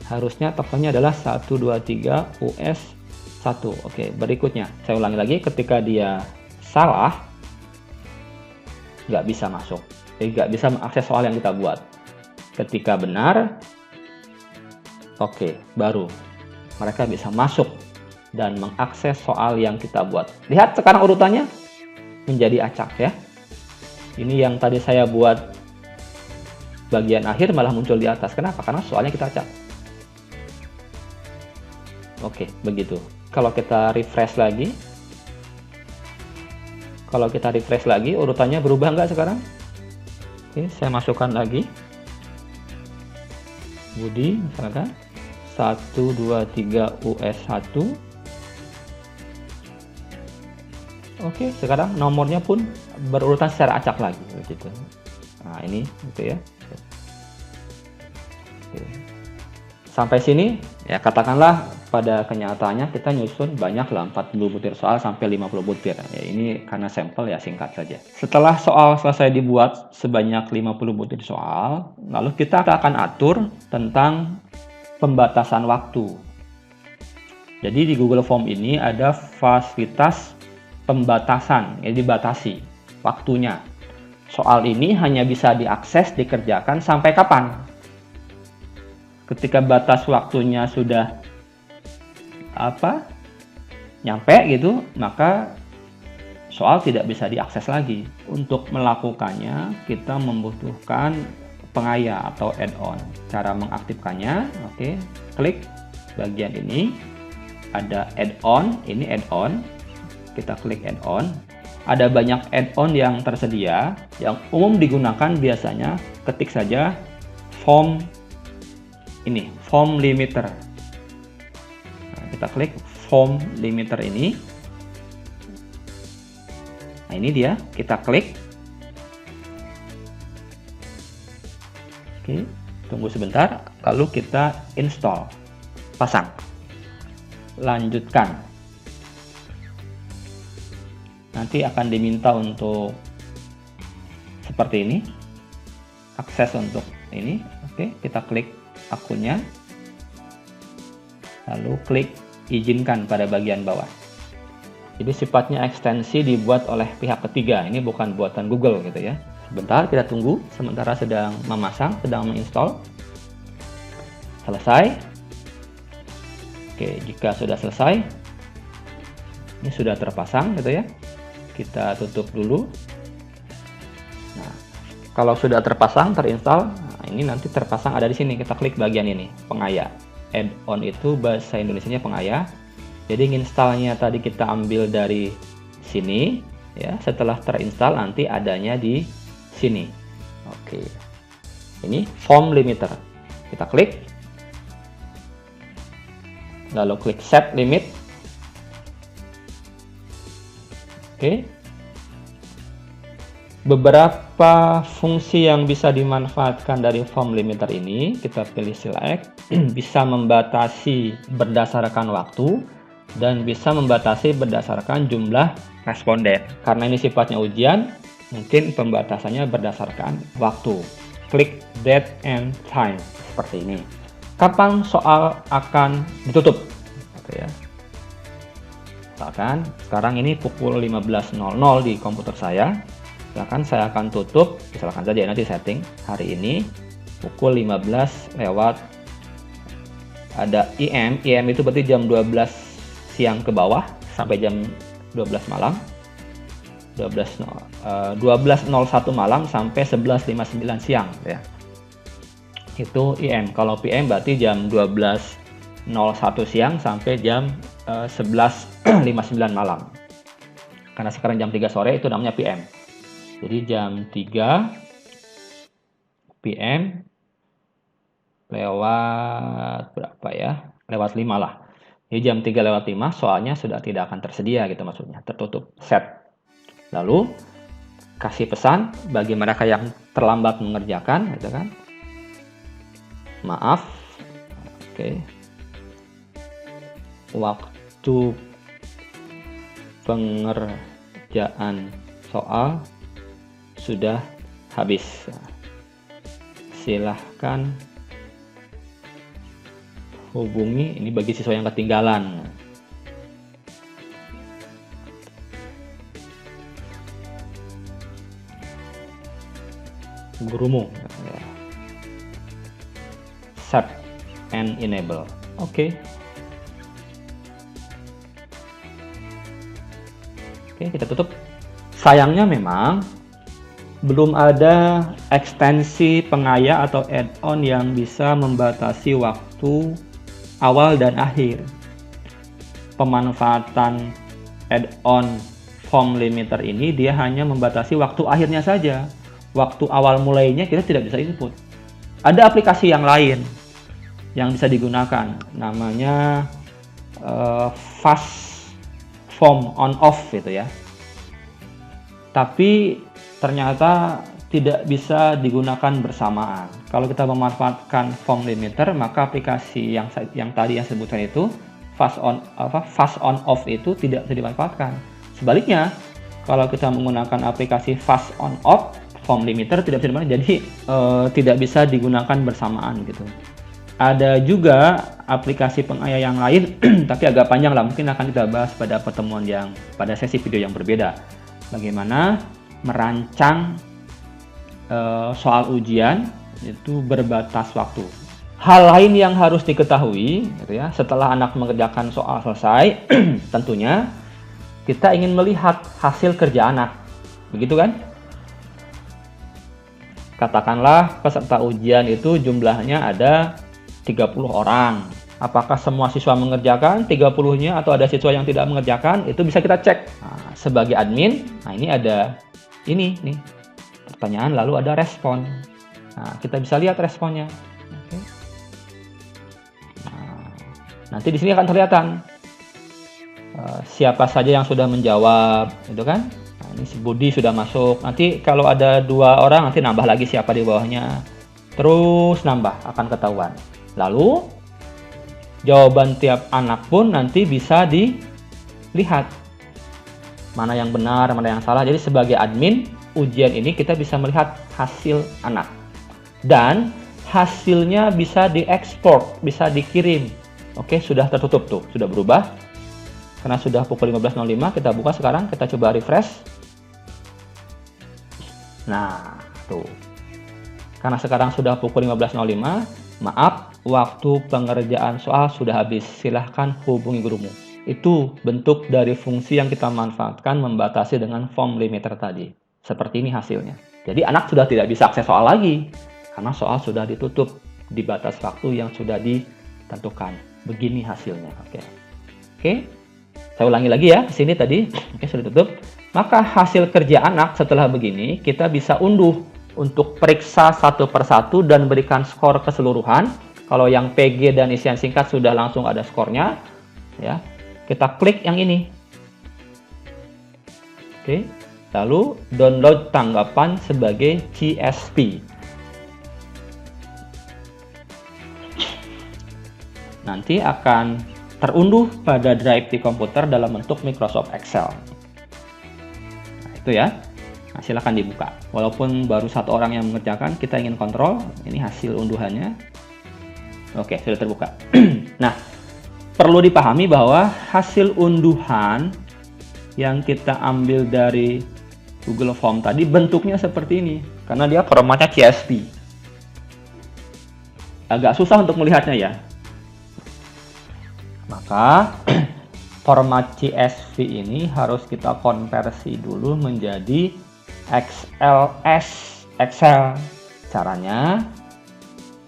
Harusnya tokennya adalah 1 2 3 US 1. Oke, berikutnya saya ulangi lagi, ketika dia salah nggak bisa masuk. Jadi nggak bisa mengakses soal yang kita buat. Ketika benar, oke, baru mereka bisa masuk dan mengakses soal yang kita buat. Lihat sekarang urutannya menjadi acak ya. Ini yang tadi saya buat bagian akhir malah muncul di atas. Kenapa? Karena soalnya kita acak. Oke, begitu. Kalau kita refresh lagi, urutannya berubah nggak sekarang? Oke, saya masukkan lagi. Budi, misalkan 123 US1. Oke, sekarang nomornya pun berurutan secara acak lagi begitu. Nah, ini gitu ya. Oke. Sampai sini ya, katakanlah pada kenyataannya kita nyusun banyaklah 40 butir soal sampai 50 butir. Ya, ini karena sampel ya, singkat saja. Setelah soal selesai dibuat sebanyak 50 butir soal, lalu kita akan atur tentang pembatasan waktu. Jadi di Google Form ini ada fasilitas pembatasan, ya, dibatasi waktunya. Soal ini hanya bisa diakses, dikerjakan sampai kapan? Ketika batas waktunya sudah nyampe gitu, maka soal tidak bisa diakses lagi. Untuk melakukannya kita membutuhkan pengaya atau add-on. Cara mengaktifkannya, oke, klik bagian ini, ada add-on, ini add-on, kita klik add-on. Ada banyak add-on yang tersedia, yang umum digunakan biasanya ketik saja form ini, form limiter. Nah, kita klik form limiter ini. Nah, ini dia, kita klik. Oke, tunggu sebentar, lalu kita install, pasang, lanjutkan. Nanti akan diminta untuk seperti ini, akses untuk ini. Oke, kita klik akunnya, lalu klik izinkan pada bagian bawah. Jadi sifatnya ekstensi dibuat oleh pihak ketiga, ini bukan buatan Google gitu ya. Sebentar, kita tunggu sementara sedang memasang, sedang menginstall. Selesai. Oke, jika sudah selesai, ini sudah terpasang gitu ya. Kita tutup dulu. Nah, kalau sudah terpasang, terinstall, nah ini nanti terpasang ada di sini. Kita klik bagian ini, pengaya. Add-on itu bahasa Indonesianya pengaya. Jadi installnya tadi kita ambil dari sini, ya. Setelah terinstall nanti adanya di sini. Oke. Ini form limiter. Kita klik. Lalu klik set limit. Oke. Beberapa fungsi yang bisa dimanfaatkan dari form limiter ini, kita pilih select, bisa membatasi berdasarkan waktu dan bisa membatasi berdasarkan jumlah responden. Karena ini sifatnya ujian, mungkin pembatasannya berdasarkan waktu. Klik date and time seperti ini. Kapan soal akan ditutup? Oke ya. Misalkan sekarang ini pukul 15.00 di komputer saya. Misalkan saya akan tutup, misalkan saja nanti setting hari ini pukul 15 lewat ada IM itu berarti jam 12 siang ke bawah sampai jam 12 malam. 12.01 malam sampai 11.59 siang ya. Itu IM. Kalau PM berarti jam 12.01 siang sampai jam 11.59 malam. Karena sekarang jam 3 sore itu namanya PM. Jadi jam 3 PM lewat berapa ya? Lewat 5 lah. Jadi jam 3 lewat 5 soalnya sudah tidak akan tersedia gitu maksudnya. Tertutup. Set. Lalu kasih pesan bagi mereka yang terlambat mengerjakan gitu kan. Maaf. Oke. Waktu pengerjaan soal sudah habis. Silahkan hubungi, ini bagi siswa yang ketinggalan. Gurumu. Set and enable. Oke. Oke, kita tutup. Sayangnya memang belum ada ekstensi pengaya atau add-on yang bisa membatasi waktu awal dan akhir. Pemanfaatan add-on form limiter ini dia hanya membatasi waktu akhirnya saja. Waktu awal mulainya kita tidak bisa input. Ada aplikasi yang lain yang bisa digunakan, namanya fast form on off gitu ya. Tapi ternyata tidak bisa digunakan bersamaan. Kalau kita memanfaatkan form limiter, maka aplikasi yang tadi yang sebutkan itu fast on off itu tidak bisa dimanfaatkan. Sebaliknya, kalau kita menggunakan aplikasi fast on off, form limiter tidak bisa dimanfaatkan, jadi tidak bisa digunakan bersamaan gitu. Ada juga aplikasi pengaya yang lain, tapi agak panjang lah, mungkin akan kita bahas pada pertemuan pada sesi video yang berbeda. Bagaimana merancang soal ujian itu berbatas waktu. Hal lain yang harus diketahui gitu ya, setelah anak mengerjakan soal selesai, tentunya kita ingin melihat hasil kerja anak. Begitu kan? Katakanlah peserta ujian itu jumlahnya ada 30 orang. Apakah semua siswa mengerjakan 30-nya atau ada siswa yang tidak mengerjakan? Itu bisa kita cek. Nah, sebagai admin, nah ini ada ini nih pertanyaan lalu ada respon. Nah, kita bisa lihat responnya. Oke. Nah, nanti di sini akan kelihatan siapa saja yang sudah menjawab, gitu kan? Nah, ini si Budi sudah masuk. Nanti kalau ada 2 orang, nanti nambah lagi siapa di bawahnya. Terus nambah, akan ketahuan. Lalu jawaban tiap anak pun nanti bisa dilihat mana yang benar, mana yang salah. Jadi sebagai admin ujian ini kita bisa melihat hasil anak. Dan hasilnya bisa diekspor, bisa dikirim. Oke, sudah tertutup tuh, sudah berubah. Karena sudah pukul 15.05, kita buka sekarang, kita coba refresh. Nah, tuh. Karena sekarang sudah pukul 15.05, maaf, waktu pengerjaan soal sudah habis. Silahkan hubungi gurumu. Itu bentuk dari fungsi yang kita manfaatkan membatasi dengan form limiter tadi. Seperti ini hasilnya. Jadi anak sudah tidak bisa akses soal lagi. Karena soal sudah ditutup di batas waktu yang sudah ditentukan. Begini hasilnya. Oke. Saya ulangi lagi ya. Sini tadi. Oke, sudah ditutup. Maka hasil kerja anak setelah begini kita bisa unduh untuk periksa satu persatu dan berikan skor keseluruhan. Kalau yang PG dan isian singkat sudah langsung ada skornya, ya. Kita klik yang ini. Oke. Lalu download tanggapan sebagai CSV. Nanti akan terunduh pada drive di komputer dalam bentuk Microsoft Excel. Nah, itu ya. Nah, silakan dibuka. Walaupun baru 1 orang yang mengerjakan, kita ingin kontrol. Ini hasil unduhannya. Oke, sudah terbuka. Nah, perlu dipahami bahwa hasil unduhan yang kita ambil dari Google Form tadi bentuknya seperti ini. Karena dia formatnya CSV. Agak susah untuk melihatnya ya. Maka format CSV ini harus kita konversi dulu menjadi XLS Excel. Caranya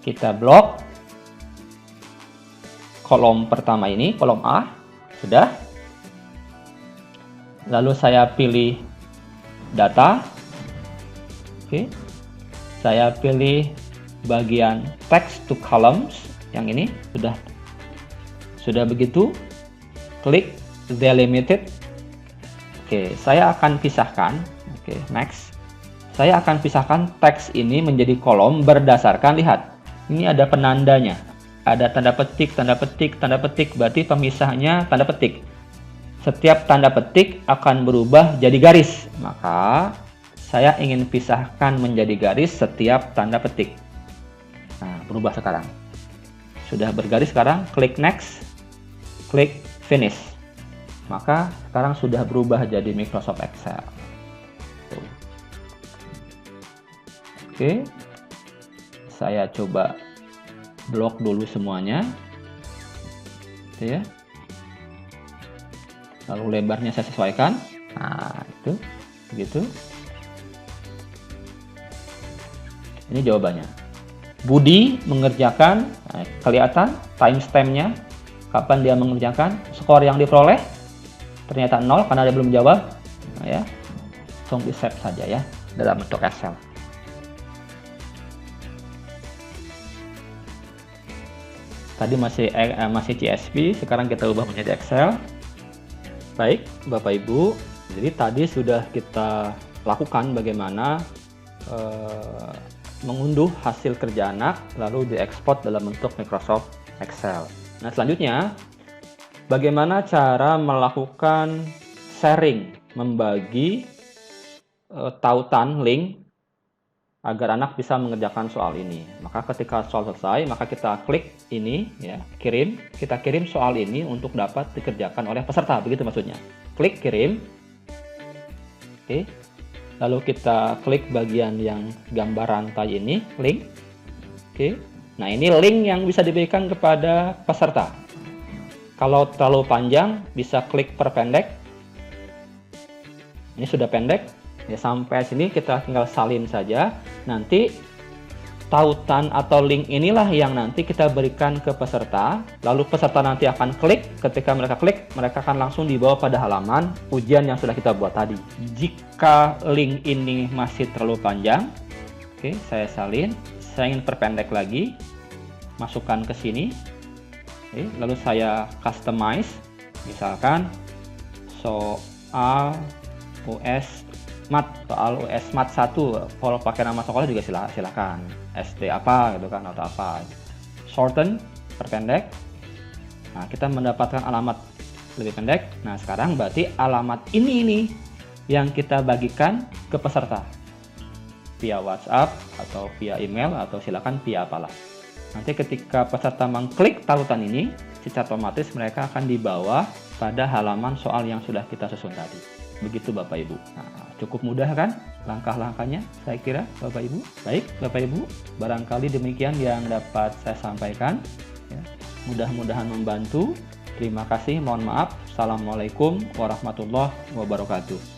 kita blok kolom pertama ini, kolom A, sudah. Lalu saya pilih data. Oke. Saya pilih bagian text to columns yang ini, sudah. Sudah begitu, klik delimited. Oke, saya akan pisahkan. Oke, next. Saya akan pisahkan teks ini menjadi kolom berdasarkan, lihat. Ini ada penandanya. Ada tanda petik, tanda petik, tanda petik. Berarti pemisahnya tanda petik. Setiap tanda petik akan berubah jadi garis. Maka saya ingin pisahkan menjadi garis setiap tanda petik. Nah, berubah sekarang. Sudah bergaris sekarang, klik next. Klik finish. Maka sekarang sudah berubah jadi Microsoft Excel. Oke. Saya coba blok dulu semuanya. Gitu ya. Lalu lebarnya saya sesuaikan. Nah, itu. Begitu. Ini jawabannya. Budi mengerjakan, nah, kelihatan timestamp-nya. Kapan dia mengerjakan, skor yang diperoleh ternyata 0 karena dia belum jawab. Nah, ya, langsung di save saja ya dalam bentuk Excel. Tadi masih CSV, sekarang kita ubah menjadi Excel. Baik, Bapak Ibu, jadi tadi sudah kita lakukan bagaimana mengunduh hasil kerja anak lalu diekspor dalam bentuk Microsoft Excel. Nah, selanjutnya bagaimana cara melakukan sharing, membagi tautan link agar anak bisa mengerjakan soal ini. Maka ketika soal selesai, maka kita klik ini, ya, kirim. Kita kirim soal ini untuk dapat dikerjakan oleh peserta, begitu maksudnya. Klik kirim. Oke. Lalu kita klik bagian yang gambar rantai ini, link. Oke. Nah, ini link yang bisa diberikan kepada peserta. Kalau terlalu panjang, bisa klik perpendek. Ini sudah pendek. Ya, sampai sini kita tinggal salin saja. Nanti tautan atau link inilah yang nanti kita berikan ke peserta. Lalu peserta nanti akan klik. Ketika mereka klik, mereka akan langsung dibawa pada halaman ujian yang sudah kita buat tadi. Jika link ini masih terlalu panjang, oke, saya salin. Saya ingin perpendek lagi. Masukkan ke sini. Oke, lalu saya customize. Misalkan soal US soal US Mat 1, kalau pakai nama sekolah juga silakan SD apa gitu kan, atau apa. Shorten, perpendek. Nah, kita mendapatkan alamat lebih pendek. Nah, sekarang berarti alamat ini yang kita bagikan ke peserta via WhatsApp atau via email atau silakan via apalah. Nanti ketika peserta mengklik tautan ini, secara otomatis mereka akan dibawa pada halaman soal yang sudah kita susun tadi. Begitu Bapak Ibu. Nah, cukup mudah kan langkah-langkahnya, saya kira Bapak Ibu. Baik Bapak Ibu, barangkali demikian yang dapat saya sampaikan, ya. Mudah-mudahan membantu. Terima kasih, mohon maaf. Assalamualaikum warahmatullahi wabarakatuh.